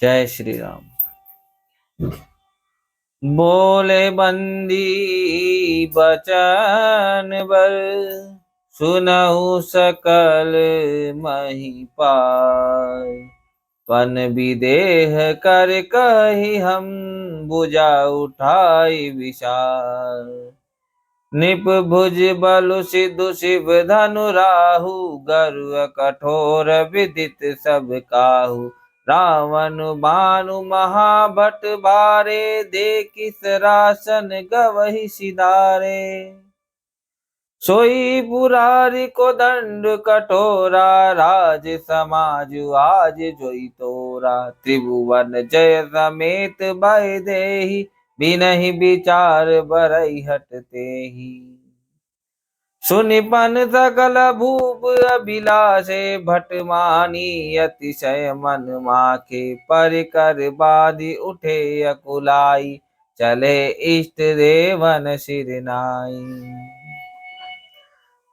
जय श्री राम। बोले बंदी बचन बर, सुनऊ सकल महिपाल। पन विदेह कर कही हम, भुजा उठाई विशाल। निप भुज बलु सिद्धु शिव धनु राहु, गरुड़ कठोर विदित सब काहू। रावण भानु महाभट बारे, देखि सरासन गवहि सिधारे। सोई पुरारी को दंड कठोरा, राज समाज आज जोई तोरा। त्रिभुवन जय समेत भय देहि, बिनहि विचार बरई हटते ही। सुनिपन सकल भूप अभिलाषे, भट मानी अतिशय मन माखे। परिकर बाधि उठे अकुलाई, चले इष्ट देवन सिर नाई।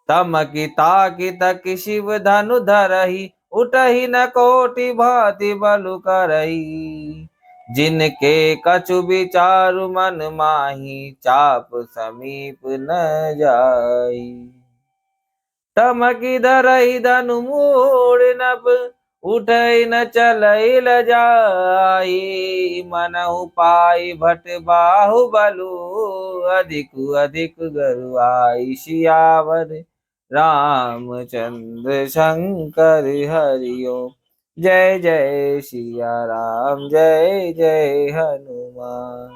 तमकि ताकि तकि शिव धनु धरहि, उठहि न कोटि भांति बलु करही। जिनके कछु विचारु मन माही, चाप समीप न जाई। तमकि धरहि धनु मूढ़ नभ, उठै न चलई लजाई। मनहु पाई भट बाहु बलु, अधिकु अधिक गरुआई। सियावर रामचंद्र शंकर हरि ओम। जय जय सिया राम, जय जय हनुमान।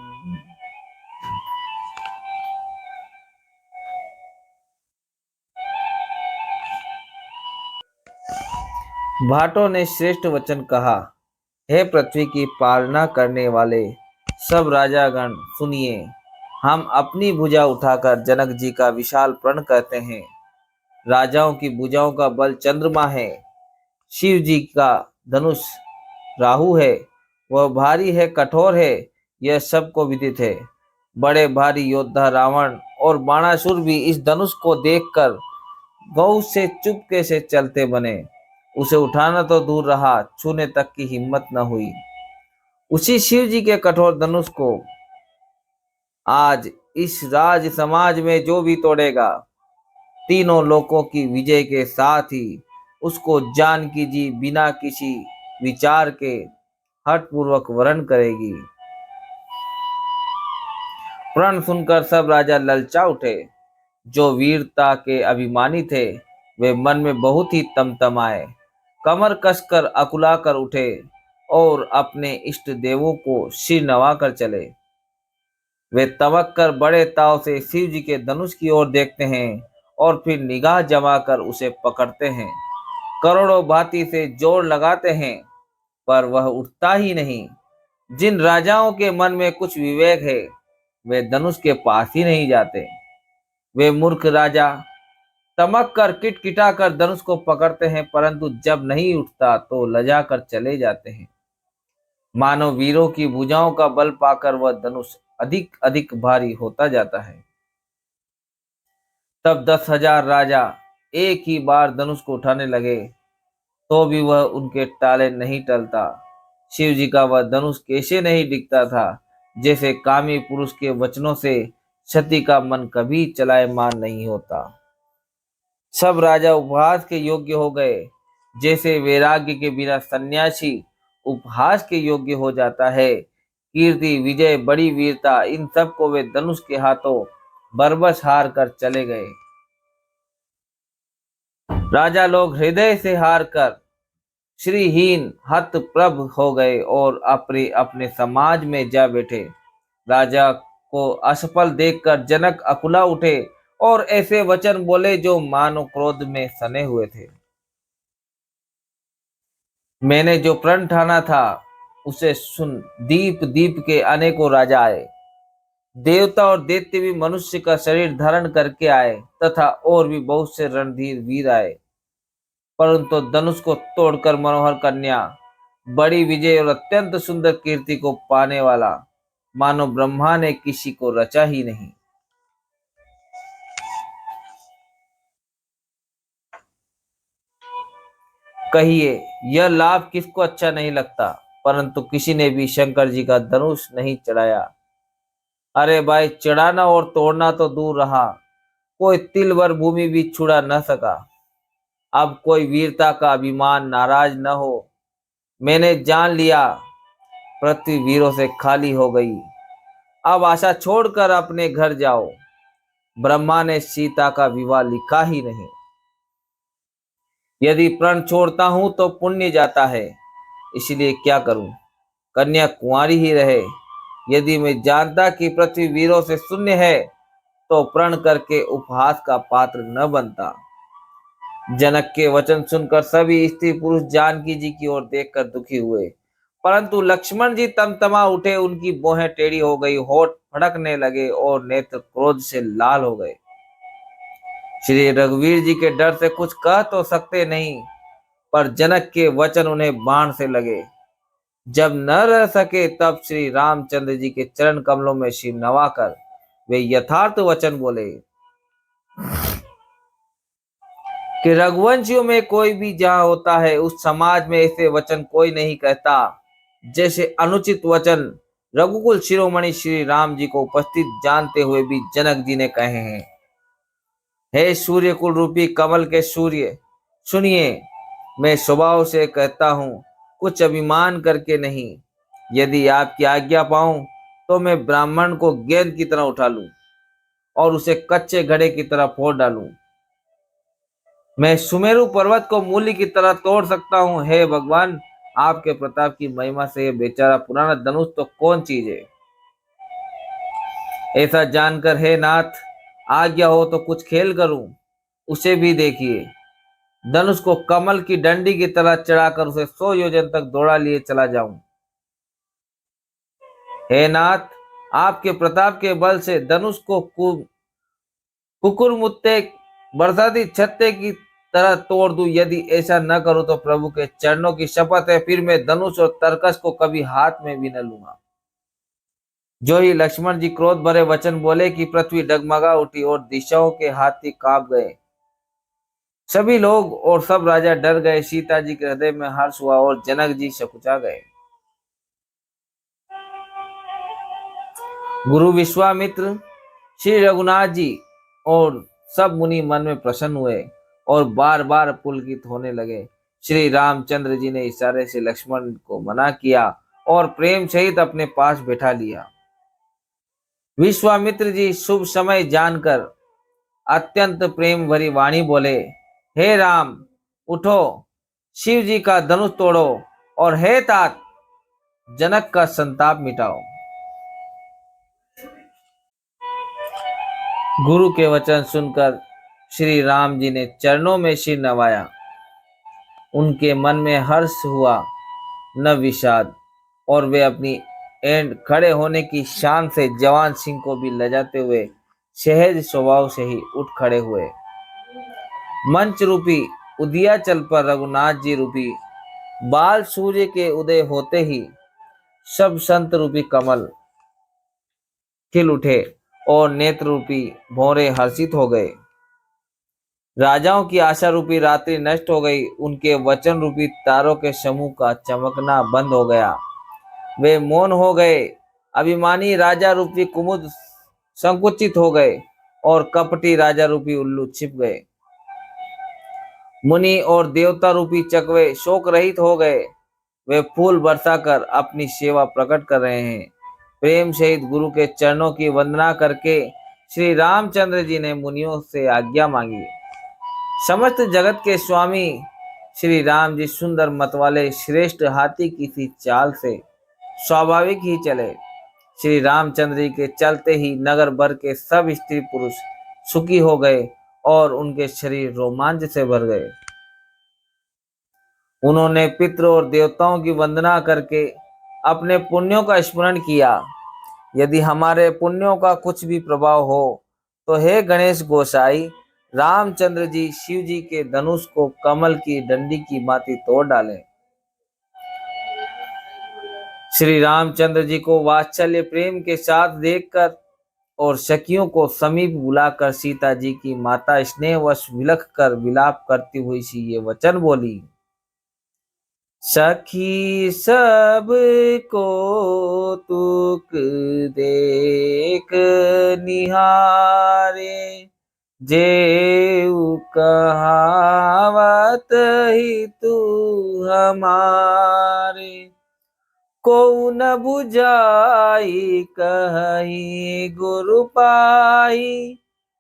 भाटों ने श्रेष्ठ वचन कहा। हे पृथ्वी की पालना करने वाले सब राजागण सुनिए। हम अपनी भुजा उठाकर जनक जी का विशाल प्रण करते हैं। राजाओं की भुजाओं का बल चंद्रमा है। शिव जी का धनुष राहु है। वह भारी है, कठोर है, यह सबको विदित है। बड़े भारी योद्धा रावण और बाणासुर भी इस धनुष को देखकर गौ से चुपके से चलते बने। उसे उठाना तो दूर रहा, छूने तक की हिम्मत न हुई। उसी शिव जी के कठोर धनुष को आज इस राज समाज में जो भी तोड़ेगा, तीनों लोकों की विजय के साथ ही उसको जानकी जी बिना किसी विचार के हठपूर्वक वरण करेगी। प्रण सुनकर सब राजा ललचा उठे। जो वीरता के अभिमानी थे, वे मन में बहुत ही तमतमाए। कमर कसकर अकुलाकर उठे और अपने इष्ट देवों को सिर नवाकर चले। वे तवक कर बड़े ताव से शिव जी के धनुष की ओर देखते हैं और फिर निगाह जमाकर उसे पकड़ते हैं। करोड़ों भांति से जोर लगाते हैं, पर वह उठता ही नहीं। जिन राजाओं के मन में कुछ विवेक है, वे धनुष के पास ही नहीं जाते। वे मूर्ख राजा तमक कर किटकिटा कर धनुष को पकड़ते हैं, परंतु जब नहीं उठता तो लजा कर चले जाते हैं। मानो वीरों की भुजाओं का बल पाकर वह धनुष अधिक अधिक भारी होता जाता है। तब 10,000 राजा एक ही बार धनुष को उठाने लगे, तो भी वह उनके टाले नहीं टलता। शिव जी का वह धनुष कैसे नहीं दिखता था, जैसे कामी पुरुष के वचनों से सती का मन कभी चलायमान नहीं होता। सब राजा उपहास के योग्य हो गए, जैसे वैराग्य के बिना सन्यासी उपहास के योग्य हो जाता है। कीर्ति, विजय, बड़ी वीरता, इन सब को वे धनुष के हाथों बरबस हार कर चले गए। राजा लोग हृदय से हार कर श्रीहीन हतप्रभ हो गए और अपने अपने समाज में जा बैठे। राजा को असफल देखकर जनक अकुला उठे और ऐसे वचन बोले जो मानो क्रोध में सने हुए थे। मैंने जो प्रण ठाना था, उसे सुन। दीप दीप के अनेकों राजा आए। देवता और दैत्य भी मनुष्य का शरीर धारण करके आए, तथा और भी बहुत से रणधीर वीर आए। परंतु धनुष को तोड़कर मनोहर कन्या, बड़ी विजय और अत्यंत सुंदर कीर्ति को पाने वाला मानो ब्रह्मा ने किसी को रचा ही नहीं। कहिए, यह लाभ किसको अच्छा नहीं लगता। परंतु किसी ने भी शंकर जी का धनुष नहीं चढ़ाया। अरे भाई, चढ़ाना और तोड़ना तो दूर रहा, कोई तिल भर भूमि भी छुड़ा न सका। अब कोई वीरता का अभिमान नाराज न हो। मैंने जान लिया, पृथ्वी वीरों से खाली हो गई। अब आशा छोड़कर अपने घर जाओ। ब्रह्मा ने सीता का विवाह लिखा ही नहीं। यदि प्रण छोड़ता हूं तो पुण्य जाता है, इसलिए क्या करूं, कन्या कुंवारी ही रहे। यदि मैं जानता कि पृथ्वी वीरों से शून्य है, तो प्रण करके उपहास का पात्र न बनता। जनक के वचन सुनकर सभी स्त्री पुरुष जानकी जी की ओर देखकर दुखी हुए, परंतु लक्ष्मण जी तमतमा उठे। उनकी भौहें टेढ़ी हो गई, होठ फड़कने लगे और नेत्र क्रोध से लाल हो गए। श्री रघुवीर जी के डर से कुछ कह तो सकते नहीं, पर जनक के वचन उन्हें बाण से लगे। जब न रह सके, तब श्री रामचंद्र जी के चरण कमलों में सिर नवाकर वे यथार्थ वचन बोले कि रघुवंशियों में कोई भी जहां होता है, उस समाज में ऐसे वचन कोई नहीं कहता जैसे अनुचित वचन रघुकुल शिरोमणि श्री राम जी को उपस्थित जानते हुए भी जनक जी ने कहे हैं। हे सूर्य कुल रूपी कमल के सूर्य, सुनिए, मैं स्वभाव से कहता हूँ, कुछ अभिमान करके नहीं। यदि आपकी आज्ञा पाऊं तो मैं ब्राह्मण को गेंद की तरह उठा लूं और उसे कच्चे घड़े की तरह फोड़ डालूं। मैं सुमेरु पर्वत को मूली की तरह तोड़ सकता हूँ। हे भगवान, आपके प्रताप की महिमा से यह बेचारा पुराना धनुष तो कौन चीज है। ऐसा जानकर हे नाथ, आज्ञा हो तो कुछ खेल करूं, उसे भी देखिए। धनुष को कमल की डंडी की तरह चढ़ाकर उसे 100 योजन तक दौड़ा लिए चला जाऊं। हे नाथ, आपके प्रताप के बल से धनुष को कुकुरमुत्ते बरसाती छत्ते की तरह तोड़ दूं। यदि ऐसा न करूं तो प्रभु के चरणों की शपथ है, फिर मैं धनुष और तरकस को कभी हाथ में भी न लूंगा। जो ही लक्ष्मण जी क्रोध भरे वचन बोले कि पृथ्वी डगमगा उठी और दिशाओं के हाथी कांप गए। सभी लोग और सब राजा डर गए। सीता जी के हृदय में हर्ष हुआ और जनक जी सकुचा गए। गुरु विश्वामित्र, श्री रघुनाथ जी और सब मुनि मन में प्रसन्न हुए और बार बार पुलकित होने लगे। श्री रामचंद्र जी ने इशारे से लक्ष्मण को मना किया और प्रेम सहित अपने पास बैठा लिया। विश्वामित्र जी शुभ समय जानकर अत्यंत प्रेम भरी वाणी बोले, हे राम, उठो, शिव जी का धनुष तोड़ो और हे तात, जनक का संताप मिटाओ। गुरु के वचन सुनकर श्री राम जी ने चरणों में सिर नवाया। उनके मन में हर्ष हुआ, न विषाद, और वे अपनी एंड खड़े होने की शान से जवान सिंह को भी लजाते हुए सहज स्वभाव से ही उठ खड़े हुए। मंच रूपी उदियाचल पर रघुनाथ जी रूपी बाल सूर्य के उदय होते ही सब संत रूपी कमल खिल उठे और नेत्र रूपी भौरे हर्षित हो गए। राजाओं की आशा रूपी रात्रि नष्ट हो गई। उनके वचन रूपी तारों के समूह का चमकना बंद हो गया। वे मौन हो गए। अभिमानी राजा रूपी कुमुद संकुचित हो गए और कपटी राजा रूपी उल्लू छिप गए। मुनि और देवता रूपी चकवे शोक रहित हो गए। वे फूल बरसाकर अपनी सेवा प्रकट कर रहे हैं। प्रेम सहित गुरु के चरणों की वंदना करके श्री रामचंद्र जी ने मुनियों से आज्ञा मांगी। समस्त जगत के स्वामी श्री राम जी सुंदर मत वाले श्रेष्ठ हाथी की सी चाल से स्वाभाविक ही चले। श्री रामचंद्र जी के चलते ही नगर भर के सब स्त्री पुरुष सुखी हो गए और उनके शरीर रोमांच से भर गए। उन्होंने पितृ और देवताओं की वंदना करके अपने पुण्यों का स्मरण किया। यदि हमारे पुण्यों का कुछ भी प्रभाव हो तो हे गणेश गोसाई, रामचंद्र जी शिव जी के धनुष को कमल की डंडी की भांति तोड़ डालें। श्री रामचंद्र जी को वात्सल्य प्रेम के साथ देखकर और सखियों को समीप बुलाकर सीता जी की माता स्नेहवश विलख कर विलाप करती हुई सी ये वचन बोली, सखी सब को तुक देख निहारे, जेऊ कहावत ही तू हमारे। को न बुझाई कहीं गुरु पाई,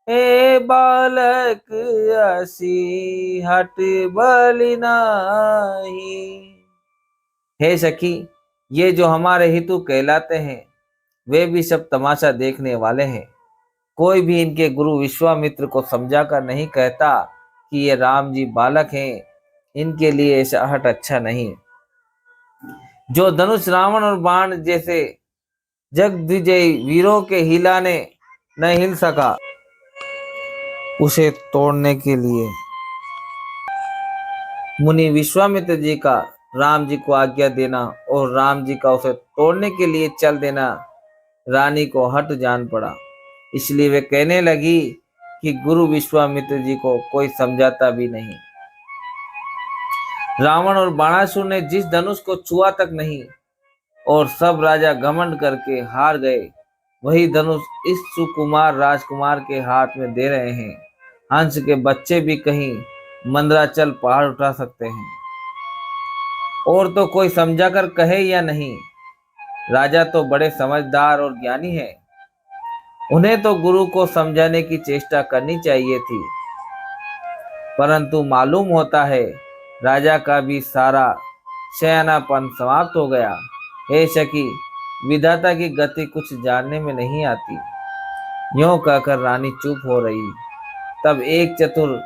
हे बालक असी हट बल नाही। हे सखी, ये जो हमारे हितु कहलाते हैं वे भी सब तमाशा देखने वाले हैं। कोई भी इनके गुरु विश्वामित्र को समझाकर नहीं कहता कि ये राम जी बालक हैं, इनके लिए ऐसा हट अच्छा नहीं। जो धनुष रावण और बाण जैसे जगदिजयी वीरों के हिलाने न हिल सका, उसे तोड़ने के लिए मुनि विश्वामित्र जी का राम जी को आज्ञा देना और राम जी का उसे तोड़ने के लिए चल देना रानी को हट जान पड़ा। इसलिए वे कहने लगी कि गुरु विश्वामित्र जी को कोई समझाता भी नहीं। रावण और बाणासुर ने जिस धनुष को छुआ तक नहीं और सब राजा घमंड करके हार गए, वही धनुष इस सुकुमार राजकुमार के हाथ में दे रहे हैं। हंस के बच्चे भी कहीं मंदराचल पहाड़ उठा सकते हैं। और तो कोई समझाकर कहे या नहीं, राजा तो बड़े समझदार और ज्ञानी हैं, उन्हें तो गुरु को समझाने की चेष्टा करनी चाहिए थी। परंतु मालूम होता है राजा का भी सारा सयानापन समाप्त हो गया। हे सखी, विधाता की गति कुछ जानने में नहीं आती। यूं कहकर रानी चुप हो रही। तब एक चतुर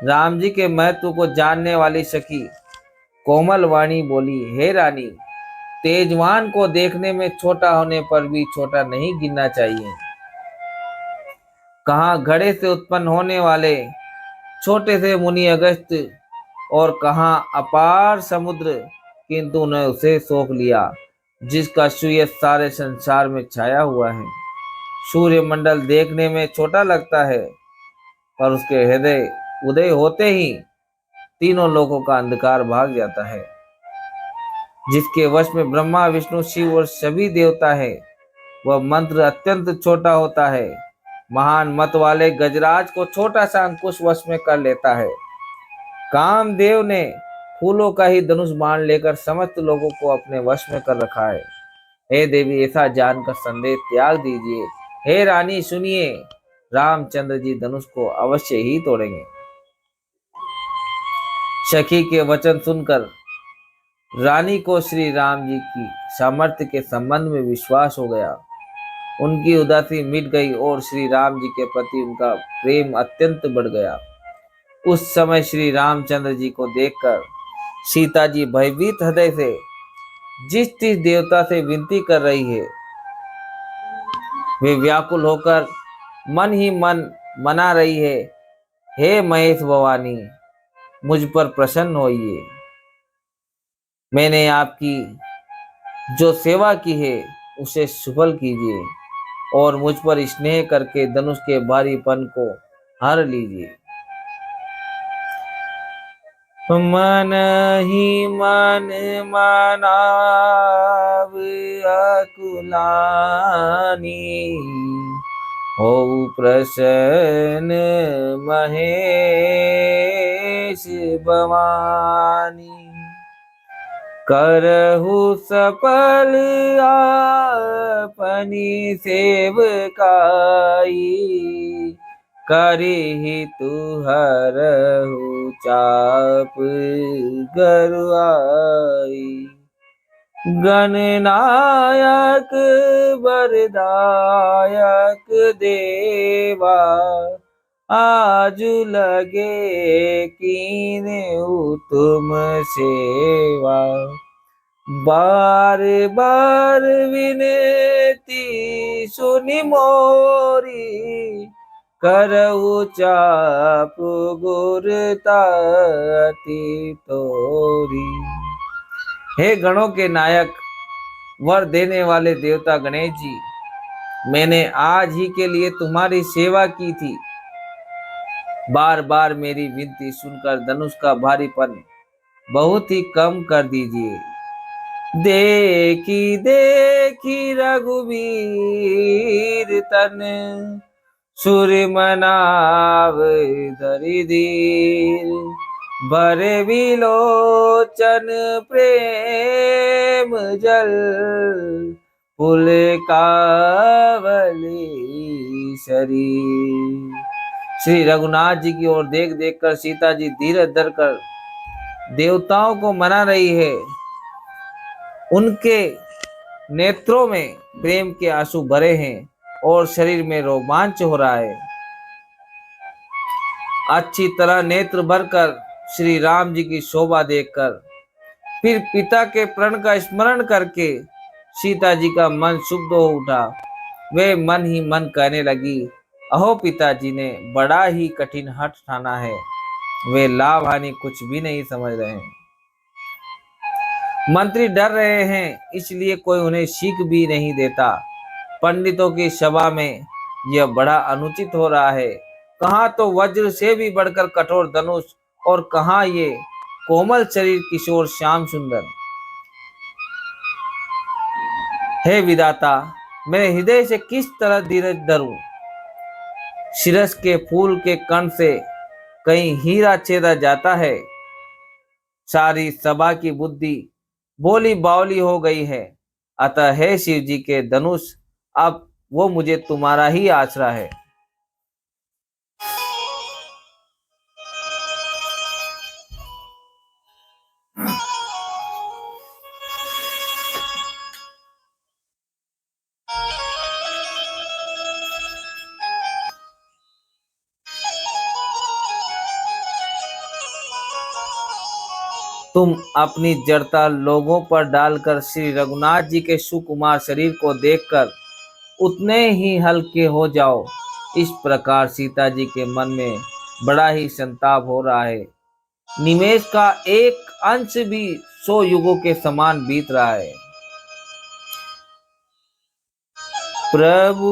राम जी के महत्व को जानने वाली सखी कोमल वाणी बोली, हे रानी, तेजवान को देखने में छोटा होने पर भी छोटा नहीं गिनना चाहिए। कहाँ घड़े से उत्पन्न होने वाले छोटे से मुनि अगस्त और कहाँ अपार समुद्र, किंतु ने उसे सोख लिया जिसका सूर्य सारे संसार में छाया हुआ है। सूर्य मंडल देखने में छोटा लगता है, पर उसके हृदय उदय होते ही तीनों लोकों का अंधकार भाग जाता है। जिसके वश में ब्रह्मा विष्णु शिव और सभी देवता है, वह मंत्र अत्यंत छोटा होता है। महान मत वाले गजराज को छोटा सा अंकुश वश में कर लेता है। कामदेव ने फूलों का ही धनुष बाण लेकर समस्त लोगों को अपने वश में कर रखा है। हे देवी, ऐसा जानकर संदेह त्याग दीजिए। हे रानी सुनिए, रामचंद्र जी धनुष को अवश्य ही तोड़ेंगे। सखी के वचन सुनकर रानी को श्री राम जी की सामर्थ्य के संबंध में विश्वास हो गया। उनकी उदासी मिट गई और श्री राम जी के प्रति उनका प्रेम अत्यंत बढ़ गया। उस समय श्री रामचंद्र जी को देखकर सीता जी भयभीत हृदय से जिस देवता से विनती कर रही है, वे व्याकुल होकर मन ही मन मना रही है, हे महेश भवानी, मुझ पर प्रसन्न होइए। मैंने आपकी जो सेवा की है उसे सफल कीजिए और मुझ पर स्नेह करके धनुष के भारीपन को हर लीजिए। मन ही मन मनाव अकुलानी, हो प्रसन्न महेश भवानी। करहु सफल अपनी सेवकाई, करिहि तुहरहु चाप गरुआई। गणनायक वरदायक देवा, आजु लगे कीन्हु तुम सेवा। बार बार विनती सुनि मोरी, करहु चाप गुरताति तोरी। हे गणों के नायक, वर देने वाले देवता गणेश जी, मैंने आज ही के लिए तुम्हारी सेवा की थी। बार बार मेरी विनती सुनकर धनुष का भारीपन बहुत ही कम कर दीजिए। देखी देखी रघुवीर तन, सुर मनाव धरि धीर। भरे विलोचन प्रेम जल, पुल कावली शरीर। श्री रघुनाथ जी की ओर देख देख कर सीता जी धीरज धर कर देवताओं को मना रही है। उनके नेत्रों में प्रेम के आंसू भरे हैं और शरीर में रोमांच हो रहा है। अच्छी तरह नेत्र भरकर श्री राम जी की शोभा देखकर फिर पिता के प्रण का स्मरण करके सीता जी का मन शुद्ध हो उठा। वे मन ही मन कहने लगी, अहो पिताजी ने बड़ा ही कठिन हठ ठाना है। वे लाभ हानि कुछ भी नहीं समझ रहे हैं। मंत्री डर रहे हैं, इसलिए कोई उन्हें सीख भी नहीं देता। पंडितों की सभा में यह बड़ा अनुचित हो रहा है। कहाँ तो वज्र से भी बढ़कर कठोर धनुष, और कहाँ ये कोमल शरीर किशोर श्याम सुंदर। हे विधाता, मेरे हृदय से किस तरह धीरज धरूं? शिरस के फूल के कण से कहीं हीरा छेदा जाता है। सारी सभा की बुद्धि बोली बावली हो गई है। अतः हे शिव जी के धनुष, अब वो मुझे तुम्हारा ही आसरा है। तुम अपनी जड़ता लोगों पर डालकर श्री रघुनाथ जी के सुकुमार शरीर को देखकर उतने ही हल्के हो जाओ। इस प्रकार सीता जी के मन में बड़ा ही संताप हो रहा है। निमेष का एक अंश भी 100 युगों के समान बीत रहा है। प्रभु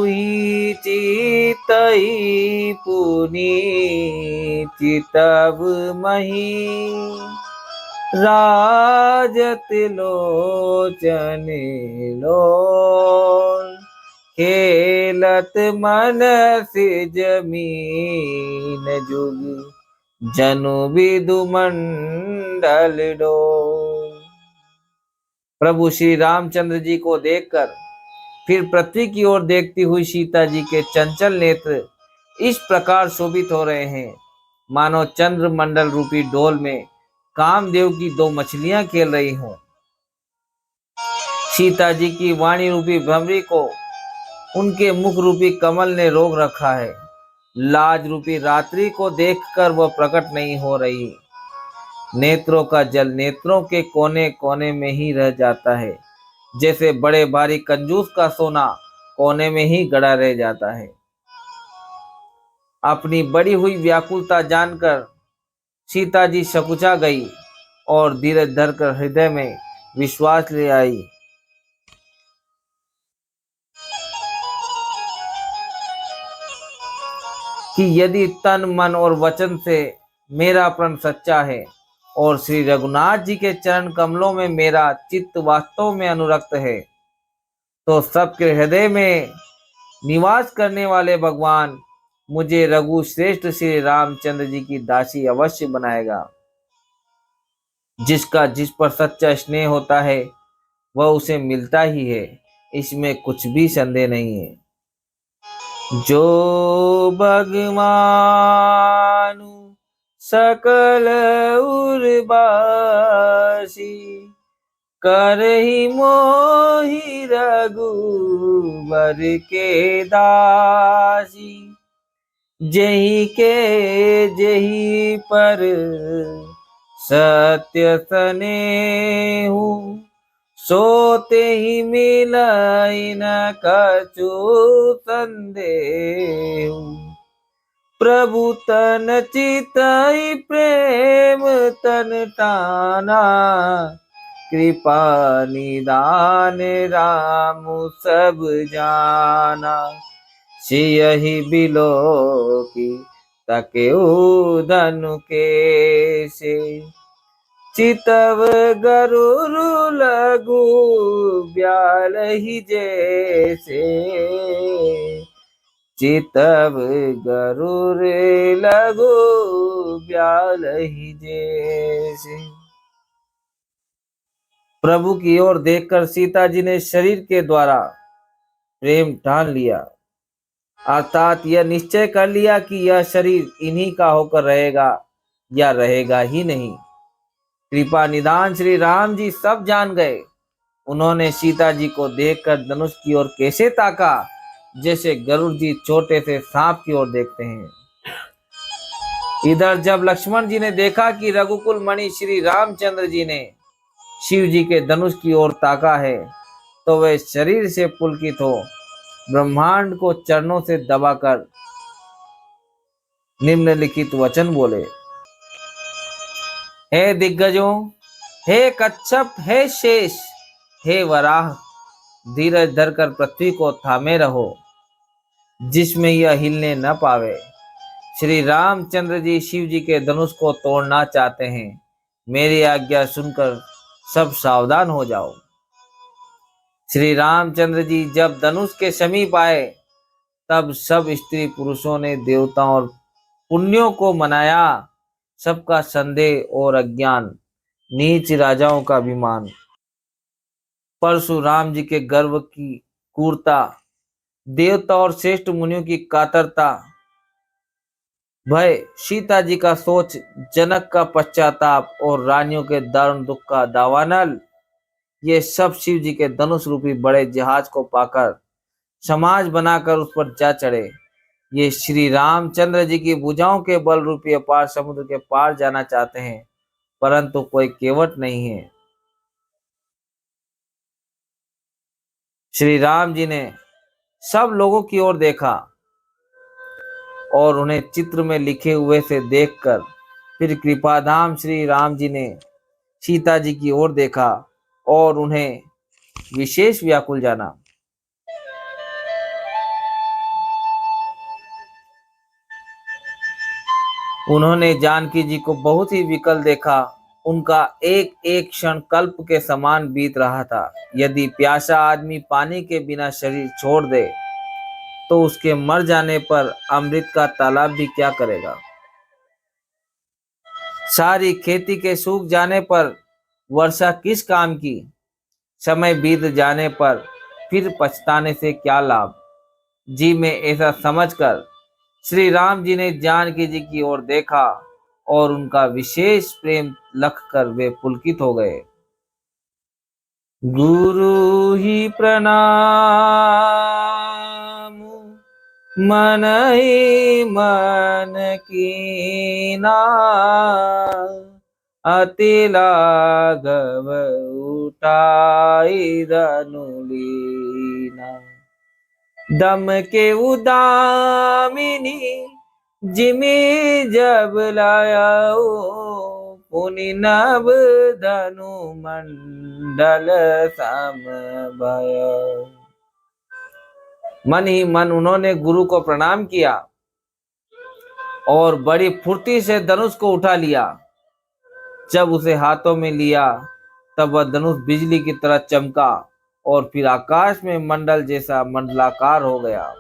ही चितई पुनि चितव मही, राजत लोचन लोल। खेलत मन सिज मीन जुग, जनु विदु मंडल डोल। प्रभु श्री रामचंद्र जी को देखकर फिर पृथ्वी की ओर देखती हुई सीता जी के चंचल नेत्र इस प्रकार शोभित हो रहे हैं, मानो चंद्र मंडल रूपी डोल में कामदेव की 2 मछलियां खेल रही हों। सीता जी की वाणी रूपी भ्रमरी को उनके मुख रूपी कमल ने रोक रखा है। लाज रूपी रात्रि को देखकर वह प्रकट नहीं हो रही। नेत्रों का जल नेत्रों के कोने कोने में ही रह जाता है, जैसे बड़े भारी कंजूस का सोना कोने में ही गड़ा रह जाता है। अपनी बड़ी हुई व्याकुलता जानकर सीता जी सकुचा गई और धीरज धरकर हृदय में विश्वास ले आई कि यदि तन मन और वचन से मेरा प्रण सच्चा है और श्री रघुनाथ जी के चरण कमलों में मेरा चित्त वास्तव में अनुरक्त है, तो सबके हृदय में निवास करने वाले भगवान मुझे रघु श्रेष्ठ श्री रामचंद्र जी की दासी अवश्य बनाएगा। जिसका जिस पर सच्चा स्नेह होता है वह उसे मिलता ही है, इसमें कुछ भी संदेह नहीं है। जो भगवानु सकल उर्वासी, करहि मोहि रघुबर के दासी। जेहि के जेहि पर सत्य स्नेहु, सोते ही मिलाई न कछु संदेहु। प्रभु तन चितई प्रेम तन टाना, कृपा निदान राम सब जाना। सियहि बिलो की तके धनु के से, चितव गरुर लघु ब्याल ही जैसे, चितव गरुर लघु ब्याल ही जैसे। प्रभु की ओर देखकर सीता जी ने शरीर के द्वारा प्रेम ठान लिया, अर्थात यह निश्चय कर लिया कि यह शरीर इन्हीं का होकर रहेगा या रहेगा ही नहीं। कृपा निदान श्री राम जी सब जान गए। उन्होंने सीता जी को देखकर धनुष की ओर कैसे ताका, जैसे गरुड़ जी छोटे से सांप की ओर देखते हैं। इधर जब लक्ष्मण जी ने देखा कि रघुकुल मणि श्री रामचंद्र जी ने शिव जी के धनुष की ओर ताका है, तो वे शरीर से पुलकित हो ब्रह्मांड को चरणों से दबाकर निम्नलिखित वचन बोले। हे दिग्गजों, हे कच्छप, हे शेष, हे वराह, धीरज धरकर पृथ्वी को थामे रहो, जिसमें यह हिलने न पावे। श्री रामचंद्र जी शिव जी के धनुष को तोड़ना चाहते हैं। मेरी आज्ञा सुनकर सब सावधान हो जाओ। श्री रामचंद्र जी जब धनुष के समीप आए, तब सब स्त्री पुरुषों ने देवताओं और पुण्यों को मनाया। सबका संदेह और अज्ञान, नीच राजाओं का अभिमान, परशुराम जी के गर्व की क्रूरता, देवता और श्रेष्ठ मुनियों की कातरता, भय, सीता जी का सोच, जनक का पश्चाताप और रानियों के दारुण दुख का दावानल, ये सब शिव जी के धनुष रूपी बड़े जहाज को पाकर समाज बनाकर उस पर जा चढ़े। ये श्री रामचंद्र जी की भुजाओं के बल रूपी अपार समुद्र के पार जाना चाहते हैं, परंतु कोई केवट नहीं है। श्री राम जी ने सब लोगों की ओर देखा और उन्हें चित्र में लिखे हुए से देखकर फिर कृपाधाम श्री राम जी ने सीता जी की ओर देखा और उन्हें विशेष व्याकुल जाना। उन्होंने जानकी जी को बहुत ही विकल देखा। उनका एक एक क्षण कल्प के समान बीत रहा था। यदि प्यासा आदमी पानी के बिना शरीर छोड़ दे, तो उसके मर जाने पर अमृत का तालाब भी क्या करेगा। सारी खेती के सूख जाने पर वर्षा किस काम की। समय बीत जाने पर फिर पछताने से क्या लाभ। जी में ऐसा समझकर श्री राम जी ने जानकी जी की ओर देखा और उनका विशेष प्रेम लख कर वे पुलकित हो गए। गुरु ही प्रणाम, मन ही मन कीना, अति लाघव उठाई धनुलीना। दम के उदामिनी जिमी जब लायाओ, पुनि नभ धनु मंडल समभयो। मन ही मन उन्होंने गुरु को प्रणाम किया और बड़ी फुर्ती से धनुष को उठा लिया। जब उसे हाथों में लिया, तब वह धनुष बिजली की तरह चमका और फिर आकाश में मंडल जैसा मंडलाकार हो गया।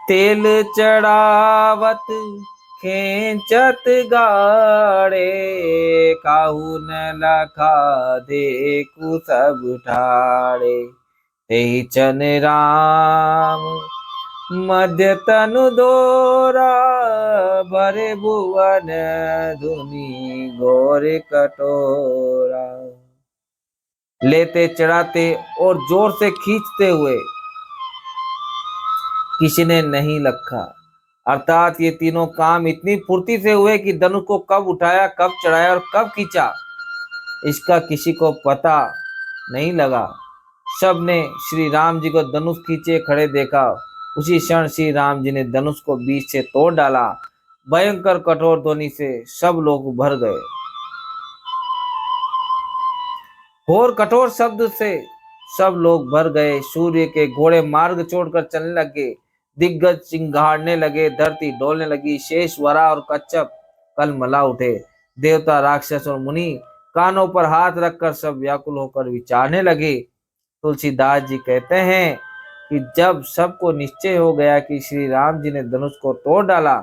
तेल चढ़ावत खेचत गाड़े, काहू न लखा देखू सब ठाड़े। तेहि चन राम मध्य तनु दोरा, भरे भुवन धुनि घोर कटोरा। लेते चढ़ाते और जोर से खींचते हुए किसी ने नहीं लखा। अर्थात ये तीनों काम इतनी फुर्ती से हुए कि धनुष को कब उठाया, कब चढ़ाया और कब खींचा, इसका किसी को पता नहीं लगा। सबने श्री राम जी को धनुष खींचे खड़े देखा। उसी क्षण श्री राम जी ने धनुष को बीच से तोड़ डाला। भयंकर कठोर ध्वनि से सब लोग भर गए। और कठोर शब्द से सब लोग भर गए। सूर्य के घोड़े मार्ग छोड़कर चलने लगे। दिग्गज चिंगारने लगे, धरती डोलने लगी। शेष, वरा और कच्छप कलमला उठे। देवता, राक्षस और मुनि कानों पर हाथ रखकर सब व्याकुल होकर विचारने लगे। तुलसीदास जी कहते हैं कि जब सबको निश्चय हो गया कि श्री राम जी ने धनुष को तोड़ डाला,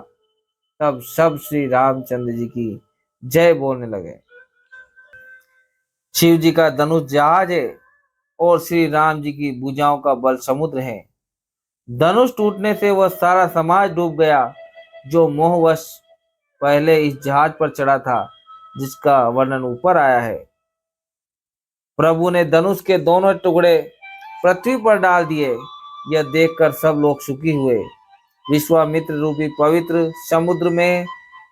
तब सब श्री रामचंद्र जी की जय बोलने लगे। शिव जी का धनुष जहाज है और श्री राम जी की भुजाओं का बल समुद्र है। धनुष टूटने से वह सारा समाज डूब गया जो मोहवश पहले इस जहाज पर चढ़ा था, जिसका वर्णन ऊपर आया है। प्रभु ने धनुष के दोनों टुकड़े पृथ्वी पर डाल दिए। यह देखकर सब लोग सुखी हुए। विश्वामित्र रूपी पवित्र समुद्र में,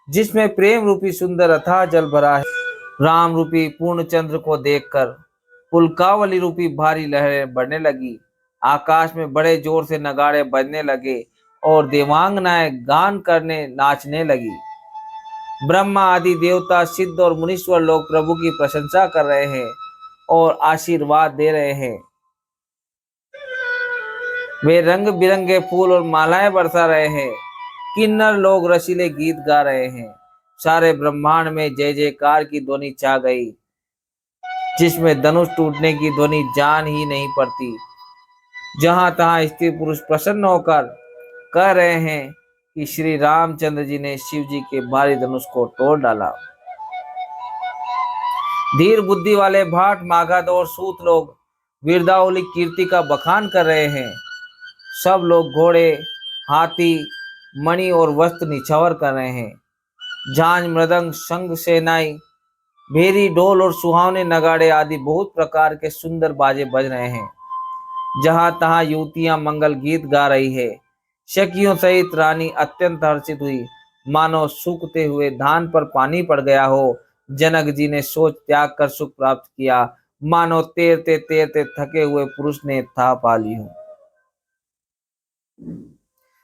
जिसमें प्रेम रूपी सुंदर अथाह जल भरा है, राम रूपी पूर्ण चंद्र को देखकर पुलकावली रूपी भारी लहरें बढ़ने लगी। आकाश में बड़े जोर से नगाड़े बजने लगे और देवांगनाएं गान करने नाचने लगी। ब्रह्मा आदि देवता, सिद्ध और मुनीश्वर लोग प्रभु की प्रशंसा कर रहे हैं और आशीर्वाद दे रहे हैं। वे रंग बिरंगे फूल और मालाएं बरसा रहे हैं। किन्नर लोग रसीले गीत गा रहे हैं। सारे ब्रह्मांड में जय जयकार की ध्वनि छा गई, जिसमें धनुष टूटने की ध्वनि जान ही नहीं पड़ती। जहां तहां स्त्री पुरुष प्रसन्न होकर कह रहे हैं कि श्री रामचंद्र जी ने शिव जी के भारी धनुष को तोड़ डाला। धीर बुद्धि वाले भाट, मागध और सूत लोग वीरदावली कीर्ति का बखान कर रहे हैं। सब लोग घोड़े, हाथी, मणि और वस्त्र निछावर कर रहे हैं। झांझ, मृदंग, शंख, सेनाई, भेरी, ढोल और सुहावने नगाड़े आदि बहुत प्रकार के सुंदर बाजे बज रहे हैं। जहां तहां युवतियां मंगल गीत गा रही है। सखियों सहित रानी अत्यंत हर्षित हुई, मानो सूखते हुए धान पर पानी पड़ गया हो। जनक जी ने सोच त्याग कर सुख प्राप्त किया, मानो तैरते तैरते थके हुए पुरुष ने था पा ली हो।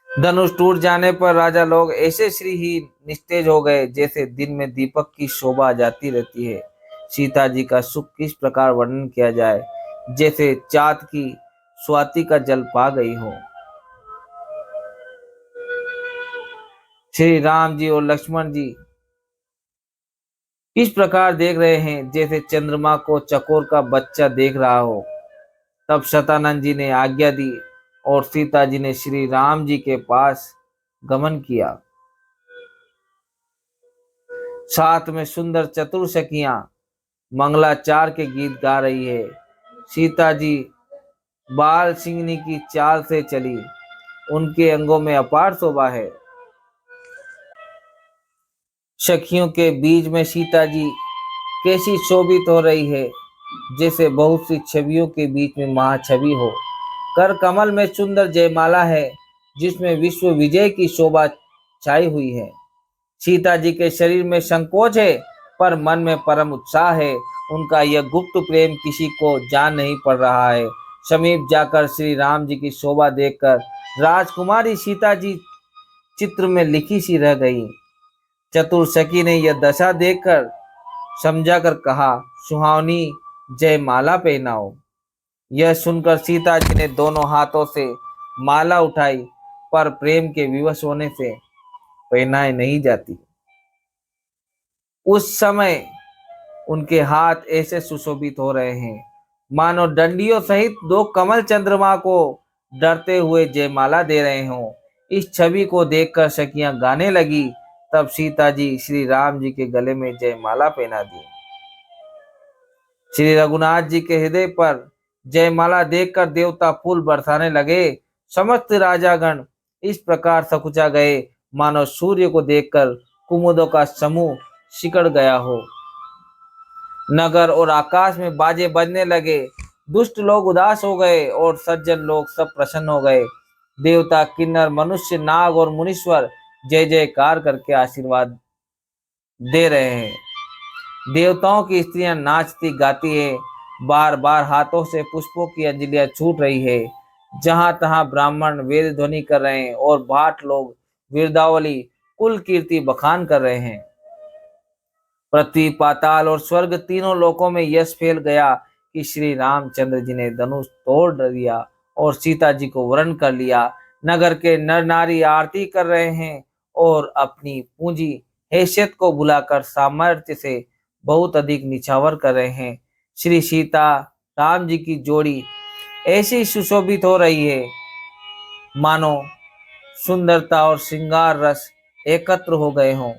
धनुष टूट जाने पर राजा लोग ऐसे श्री ही निस्तेज हो गए, जैसे दिन में दीपक की शोभा जाती रहती है। सीता जी का सुख किस प्रकार वर्णन किया जाए, जैसे चाँद की स्वाति का जल पा गई हो। श्री राम जी और लक्ष्मण जी इस प्रकार देख रहे हैं, जैसे चंद्रमा को चकोर का बच्चा देख रहा हो। तब शतानंद जी ने आज्ञा दी और सीता जी ने श्री राम जी के पास गमन किया। साथ में सुंदर चतुर सखियां मंगलाचार के गीत गा रही है। सीता जी बाल सिंहनी की चाल से चली, उनके अंगों में अपार शोभा है। सखियों के बीच में सीता जी कैसी शोभित हो रही है, जैसे बहुत सी छवियों के बीच में महाछवि हो। कर कमल में सुंदर जयमाला है, जिसमें विश्व विजय की शोभा छाई हुई है। सीता जी के शरीर में संकोच है, पर मन में परम उत्साह है। उनका यह गुप्त प्रेम किसी को जान नहीं पड़ रहा है। समीप जाकर श्री राम जी की शोभा देखकर राजकुमारी सीता जी चित्र में लिखी सी रह गई। चतुर सखी ने यह दशा देखकर समझाकर कहा, सुहावनी जयमाला पहनाओ। यह सुनकर सीता जी ने दोनों हाथों से माला उठाई, पर प्रेम के विवश होने से पहनाए नहीं जाती। उस समय उनके हाथ ऐसे सुशोभित हो रहे हैं, मानो डंडियों सहित दो कमल चंद्रमा को डरते हुए जयमाला दे रहे हों। इस छवि को देखकर सखियां गाने लगी। तब सीता जी श्री राम जी के गले में जयमाला पहना दी। श्री रघुनाथ जी के हृदय पर जयमाला देखकर देवता फूल बरसाने लगे। समस्त राजागण इस प्रकार सकुचा गए, मानो सूर्य को देखकर कुमुदों का समूह सिकड़ गया हो। नगर और आकाश में बाजे बजने लगे। दुष्ट लोग उदास हो गए और सज्जन लोग सब प्रसन्न हो गए। देवता, किन्नर, मनुष्य, नाग और मुनीश्वर जय जयकार करके आशीर्वाद दे रहे हैं। देवताओं की स्त्रियां नाचती गाती है। बार बार हाथों से पुष्पों की अंजलियां छूट रही है। जहां तहां ब्राह्मण वेद ध्वनि कर रहे हैं और भाट लोग वीरदावली कुल कीर्ति बखान कर रहे हैं। पृथ्वी, पाताल और स्वर्ग तीनों लोकों में यश फैल गया कि श्री रामचंद्र जी ने धनुष तोड़ दिया और सीता जी को वरण कर लिया। नगर के नर नारी आरती कर रहे हैं और अपनी पूंजी हैसियत को भुलाकर सामर्थ्य से बहुत अधिक निछावर कर रहे हैं। श्री सीता राम जी की जोड़ी ऐसी सुशोभित हो रही है मानो सुंदरता और श्रृंगार रस एकत्र हो गए हों।